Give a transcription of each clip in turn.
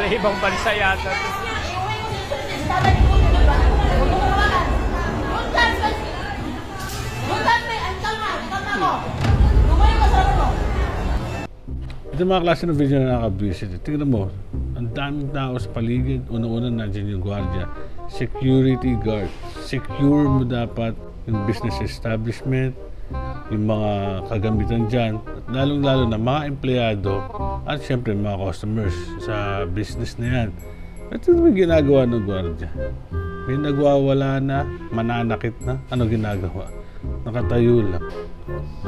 ibang bansa yata. Ito mga klase ng video na nakaka-visit. Tingnan mo, ang daming tao sa paligid. Una-una nandiyan yung gwardiya. Security guard. Secure mo dapat yung business establishment, yung mga kagamitan dyan. At lalong-lalo na mga empleyado at syempre mga customers sa business na yan. Ito yung ginagawa ng gwardiya. May nagwawala na, mananakit na. Ano ginagawa? Nakatayo lang.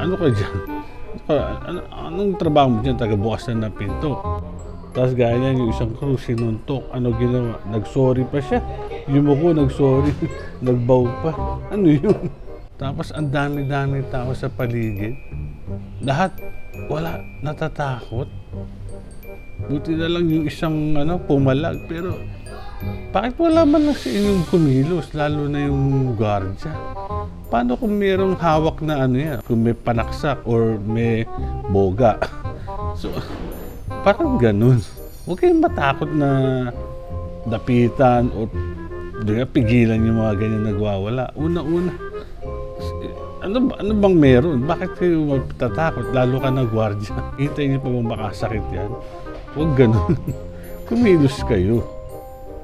Ano ka dyan? Anong trabaho mo dyan? Tagabukas na ng pinto. Tapos gaya niyan, yung isang crew sinuntok. Ano ginawa? Nag-sorry pa siya. Yumuko, nag-sorry. Nagbaw pa. Ano yun? Tapos ang dami-dami tao sa paligid. Lahat, wala, natatakot. Buti na lang yung isang pumalag. Pero bakit wala man lang sa inyong kumilos? Lalo na yung gwardiya. Paano kung mayroong hawak na yan? Kung may panaksak or may boga. So, parang ganun. Huwag kayong matakot na dapitan o pigilan yung mga ganyan nagwawala. Una-una, ano bang meron? Bakit kayo magtatakot? Lalo ka na gwardiya. Hintayin niyo pa bang makasakit yan? Huwag ganun. Kumilos kayo.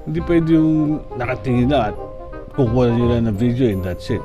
Hindi pwede yung nakatingin na at kukuha nyo lang ng video and that's it.